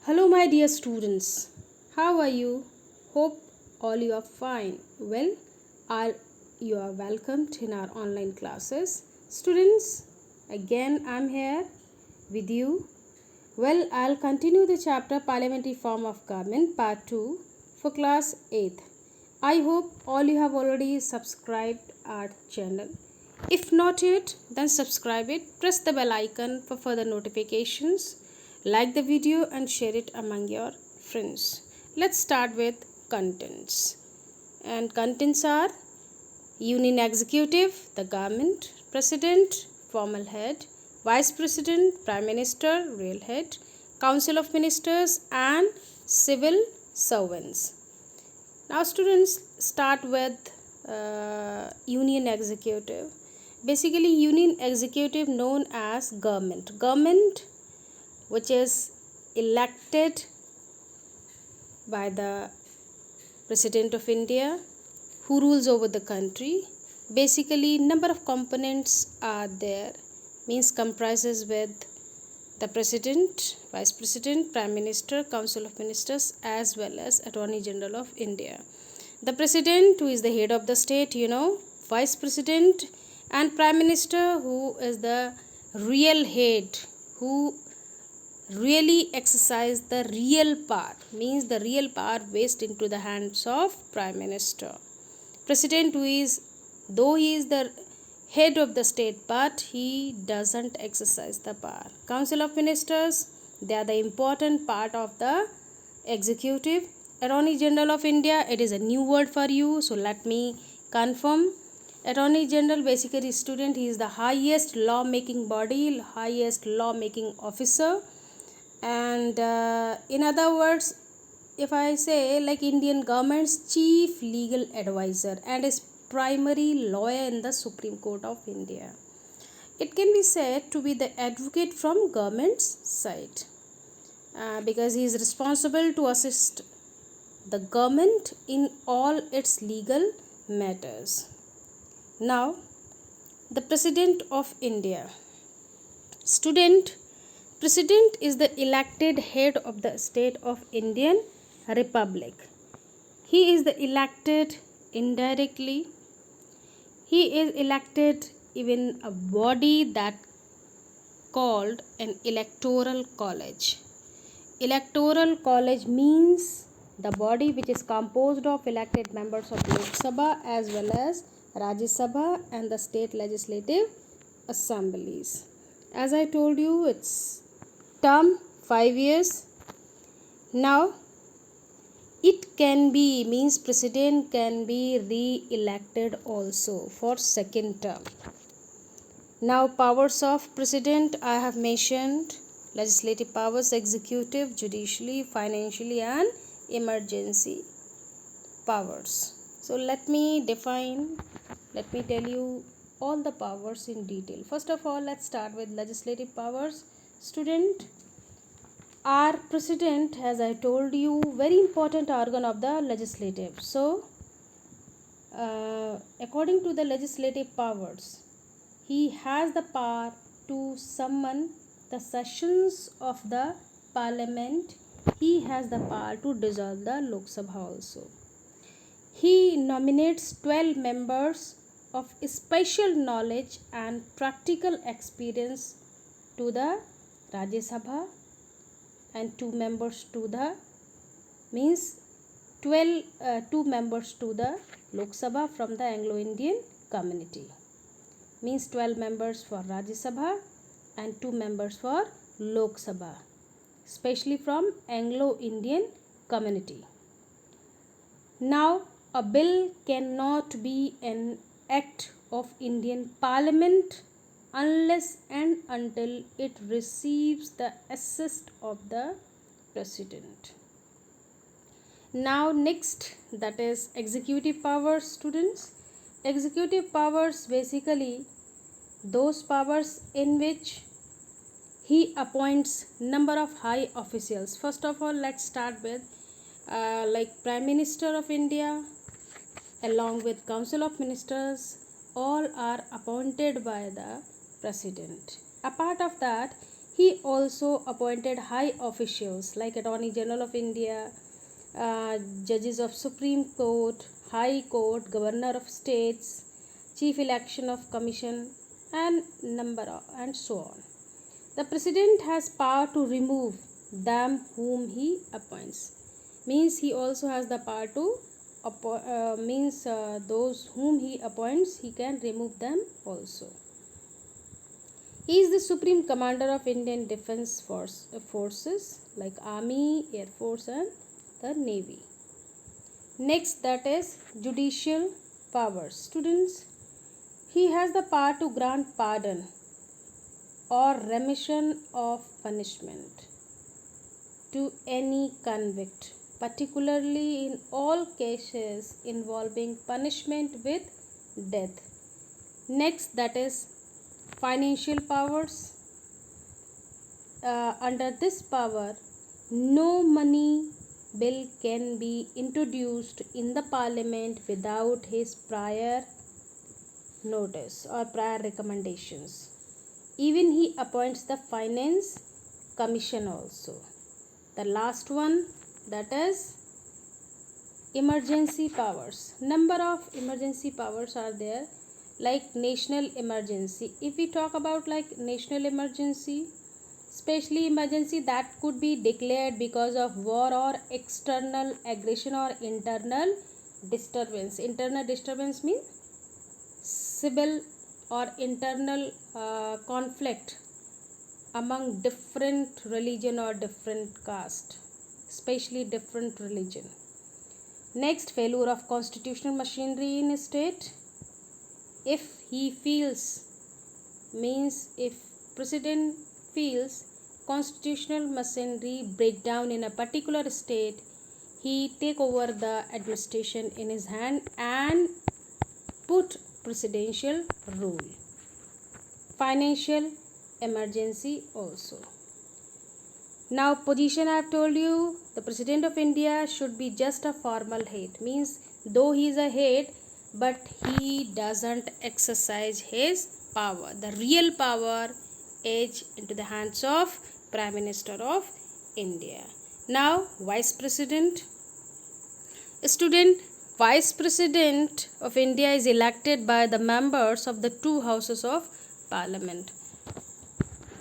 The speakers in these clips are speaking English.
Hello, my dear students. How are you? Hope all you are fine. Well, are you are welcomed in our online classes. Students, again I'm here with you. Well, I'll continue the chapter Parliamentary Form of Government Part 2 for class 8th. I hope all you have already subscribed our channel. If not yet, then subscribe it. Press the bell icon for further notifications. Like the video and share it among your friends. Let's start with contents. And contents are Union Executive, the government, President, formal head, Vice President, Prime Minister, real head, Council of Ministers, and civil servants. Now, students, start with Union Executive. Basically, Union Executive known as government. Government which is elected by the President of India who rules over the country. Basically, number of components are there, means comprises with the President, Vice President, Prime Minister, Council of Ministers, as well as Attorney General of India. The President, who is the head of the state, Vice President and Prime Minister, who is the real head, who really exercise the real power, means the real power based into the hands of Prime Minister. President, who is, though he is the head of the state, but he doesn't exercise the power. Council of Ministers, they are the important part of the executive. Attorney General of India, it is a new word for you, so let me confirm. Attorney General, basically student, he is the highest law making body, highest law making officer, and in other words, if I say, like, Indian government's chief legal advisor and is primary lawyer in the Supreme Court of India. It can be said to be the advocate from government's side, because he is responsible to assist the government in all its legal matters. Now, the President of India. Student, President is the elected head of the state of Indian Republic. He is the elected indirectly. He is elected even a body that called an electoral college. Electoral college means the body which is composed of elected members of Lok Sabha as well as Rajya Sabha and the state legislative assemblies. As I told you, it's term 5 years. Now, it can be, means president can be re-elected also for second term. Now, powers of president I have mentioned: legislative powers, executive, judicially, financially, and emergency powers. So let me tell you all the powers in detail. First of all, let's start with legislative powers. Student, our president, as I told you, very important organ of the legislative. So according to the legislative powers, he has the power to summon the sessions of the parliament. He has the power to dissolve the Lok Sabha also. He nominates 12 members of special knowledge and practical experience to the Rajya Sabha and 2 members to the, means 2 members to the Lok Sabha from the Anglo-Indian community, means 12 members for Rajya Sabha and 2 members for Lok Sabha, especially from Anglo-Indian community. Now, a bill cannot be an act of Indian Parliament unless and until it receives the assent of the President. Now, next, that is executive powers, students. Executive powers, basically those powers in which he appoints number of high officials. First of all, let's start with like Prime Minister of India along with Council of Ministers, all are appointed by the President. Apart of that, He also appointed high officials like Attorney General of India, judges of Supreme Court, High Court, Governor of States, Chief Election of Commission, and so on. The President has power to remove them whom he appoints. Means he also has the power to those whom he appoints, he can remove them also. He is the supreme commander of Indian Defence Forces like Army, Air Force, and the Navy. Next, that is judicial powers. Students, he has the power to grant pardon or remission of punishment to any convict, particularly in all cases involving punishment with death. Next, that is financial powers. Under this power, no money bill can be introduced in the parliament without his prior notice or prior recommendations. Even he appoints the finance commission also. The last one, that is emergency powers. Number of emergency powers are there, like national emergency. If we talk about like national emergency, especially emergency that could be declared because of war or external aggression or internal disturbance. Internal disturbance means civil or internal conflict among different religion or different caste, especially different religion. Next, failure of constitutional machinery in a state. If he feels, means if president feels constitutional machinery breakdown in a particular state, he take over the administration in his hand and put presidential rule. Financial emergency also. Now position I have told you, the President of India should be just a formal head, means though he is a head but he doesn't exercise his power. The real power is into the hands of Prime Minister of India. Now Vice President. Student, Vice President of India is elected by the members of the two houses of Parliament.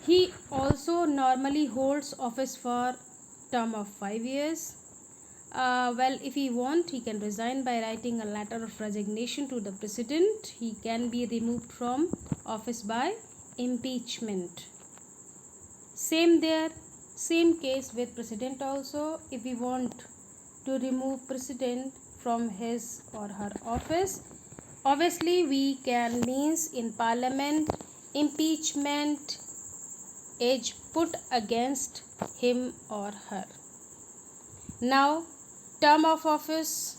He also normally holds office for term of 5 years. If he want, he can resign by writing a letter of resignation to the president. He can be removed from office by impeachment. Same there, same case with president also. If we want to remove president from his or her office, obviously we can means in parliament impeachment is put against him or her. Now term of office,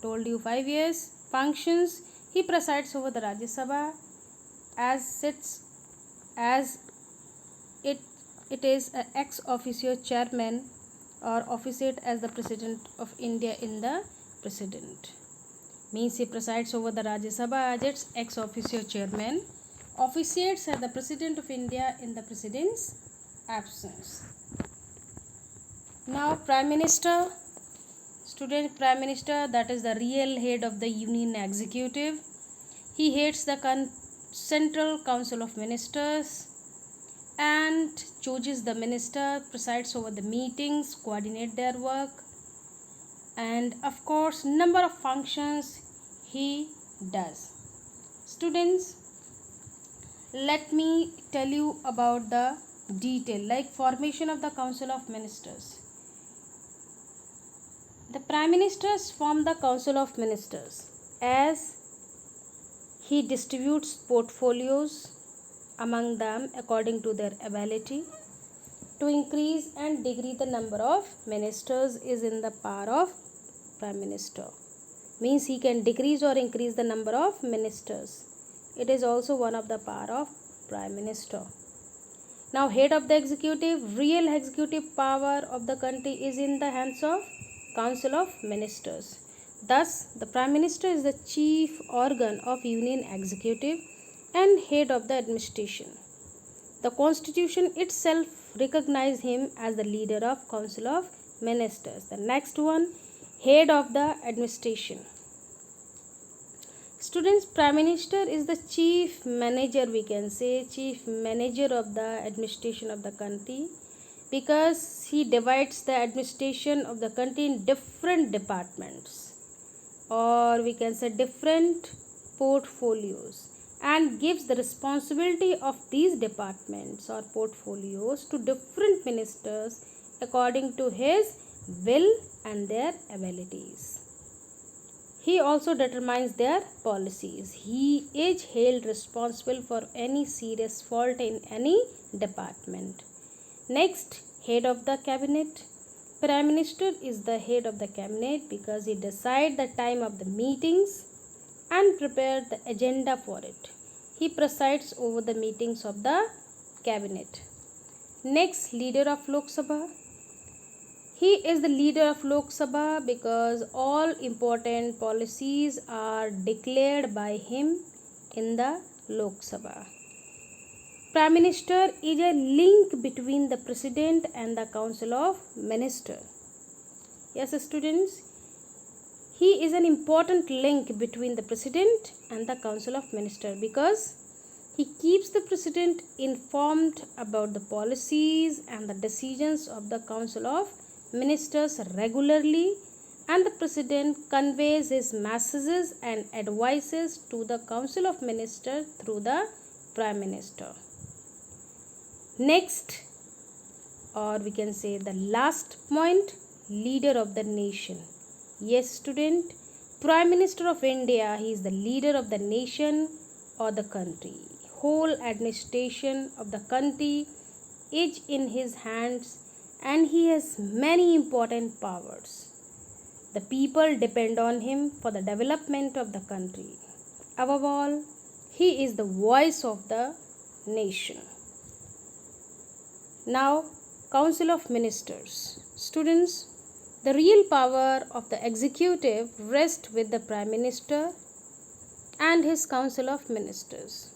told you 5 years. Functions, he presides over the Rajya Sabha as it is a ex officio chairman or officiate as the President of India in the president. Means he presides over the Rajya Sabha as its ex officio chairman, officiates as the President of India in the President's absence. Now Prime Minister. Student, Prime Minister, that is the real head of the Union Executive. He heads the Central Council of Ministers and chooses the minister, presides over the meetings, coordinate their work, and of course number of functions he does. Students, let me tell you about the detail like formation of the Council of Ministers. The Prime Ministers form the Council of Ministers as he distributes portfolios among them according to their ability. To increase and decrease the number of ministers is in the power of Prime Minister. Means he can decrease or increase the number of ministers. It is also one of the power of Prime Minister. Now head of the executive, real executive power of the country is in the hands of Council of Ministers. Thus, the Prime Minister is the chief organ of Union Executive and head of the administration. The constitution itself recognizes him as the leader of Council of Ministers. The next one, head of the administration. Students, Prime Minister is the chief manager, we can say, chief manager of the administration of the country, because he divides the administration of the country in different departments, or we can say different portfolios, and gives the responsibility of these departments or portfolios to different ministers according to his will and their abilities. He also determines their policies. He is held responsible for any serious fault in any department. Next, head of the cabinet. Prime Minister is the head of the cabinet because he decides the time of the meetings and prepares the agenda for it. He presides over the meetings of the cabinet. Next, leader of Lok Sabha. He is the leader of Lok Sabha because all important policies are declared by him in the Lok Sabha. Prime Minister is a link between the President and the Council of Ministers. Yes, students, he is an important link between the President and the Council of Ministers because he keeps the President informed about the policies and the decisions of the Council of Ministers regularly, and the President conveys his messages and advices to the Council of Ministers through the Prime Minister. Next, or we can say the last point, leader of the nation. Yes, student, Prime Minister of India, he is the leader of the nation or the country. Whole administration of the country is in his hands, and he has many important powers. The people depend on him for the development of the country. Above all, he is the voice of the nation. Now, Council of Ministers. Students, the real power of the executive rests with the Prime Minister and his Council of Ministers.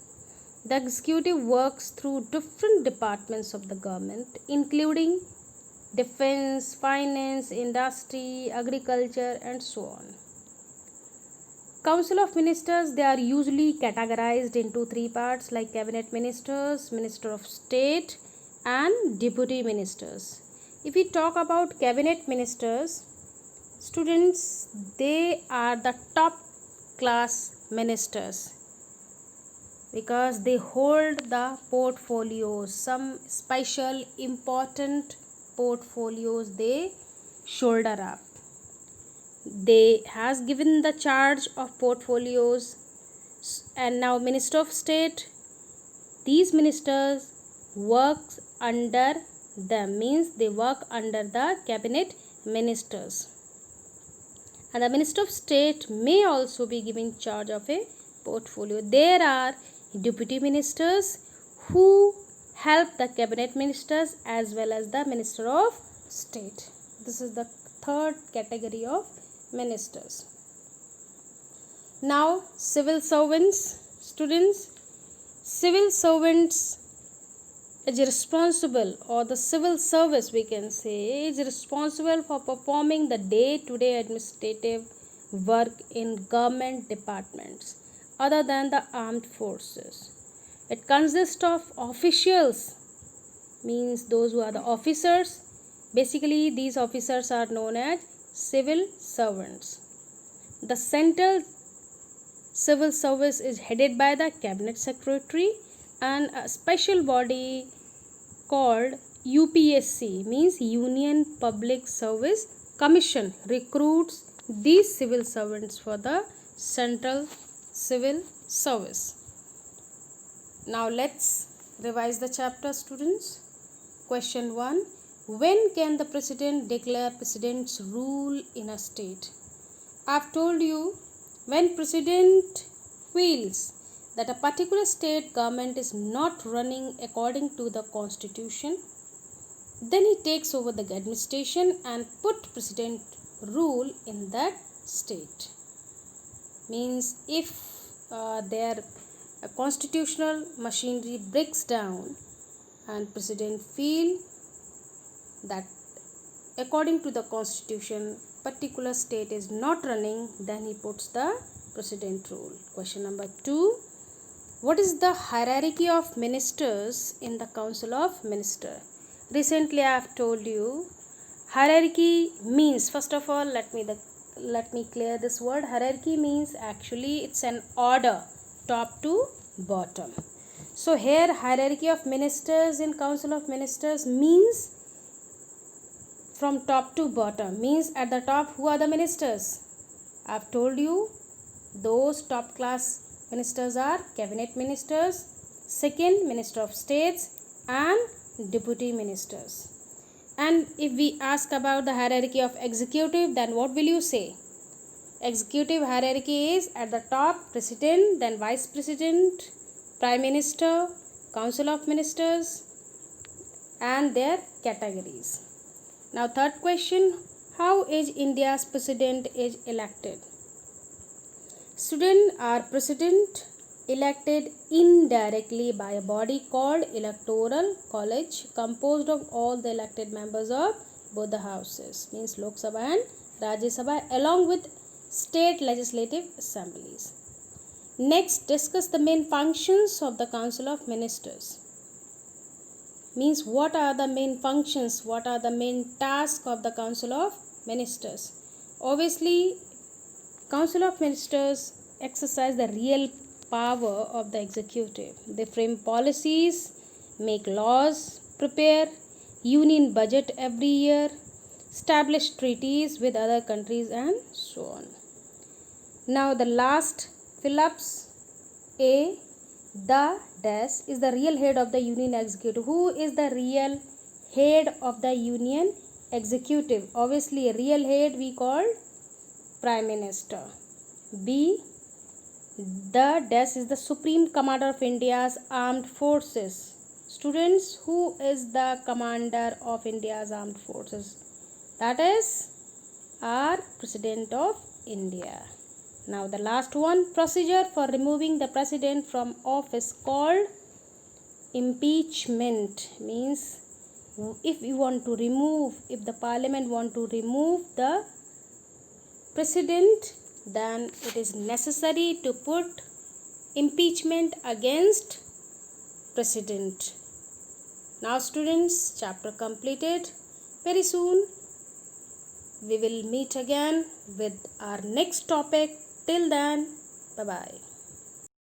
The executive works through different departments of the government, including defense, finance, industry, agriculture, and so on. Council of Ministers, they are usually categorized into three parts like Cabinet Ministers, Minister of State, and Deputy Ministers. If we talk about Cabinet Ministers, students, they are the top class ministers because they hold the portfolios, some special important portfolios they shoulder up. They has given the charge of portfolios. And now Minister of State, these ministers works under them, means they work under the cabinet ministers. And the Minister of State may also be given charge of a portfolio. There are deputy ministers who help the cabinet ministers as well as the Minister of State. This is the third category of ministers. Now, civil servants. Students, civil servants is responsible, or the civil service we can say, is responsible for performing the day-to-day administrative work in government departments other than the armed forces. It consists of officials, means those who are the officers. Basically, these officers are known as civil servants. The central civil service is headed by the cabinet secretary, and a special body called UPSC, means Union Public Service Commission, recruits these civil servants for the central civil service. Now let's revise the chapter, students. Question 1. When can the president declare president's rule in a state? I've told you, when president feels that a particular state government is not running according to the constitution, then he takes over the administration and put president rule in that state. Means if their constitutional machinery breaks down, and president feel that according to the constitution particular state is not running, then he puts the president rule. Question number 2. What is the hierarchy of ministers in the Council of Ministers? Recently I have told you hierarchy means, first of all let me clear this word. Hierarchy means actually it's an order top to bottom. So here hierarchy of ministers in Council of Ministers means from top to bottom, means at the top who are the ministers? I have told you those top class ministers are cabinet ministers, second minister of states and deputy ministers. And if we ask about the hierarchy of executive, then what will you say? Executive hierarchy is at the top president, then vice president, prime minister, council of ministers and their categories. Now third question, how is India's president is elected? Students are president elected indirectly by a body called electoral college composed of all the elected members of both the houses, means Lok Sabha and Rajya Sabha, along with state legislative assemblies. Next, discuss the main functions of the Council of Ministers. Means what are the main functions, what are the main tasks of the Council of Ministers? Obviously, Council of Ministers exercise the real power of the executive. They frame policies, make laws, prepare union budget every year, establish treaties with other countries and so on. Now the last Phillips A. The dash is the real head of the union executive. Who is the real head of the union executive? Obviously real head we call prime minister. B. The dash is the supreme commander of India's armed forces. Students, who is the commander of India's armed forces? That is our President of India. Now the last one, procedure for removing the president from office called impeachment. Means if the parliament want to remove the president, then it is necessary to put impeachment against president. Now students, chapter completed. Very soon we will meet again with our next topic. Till then, bye bye.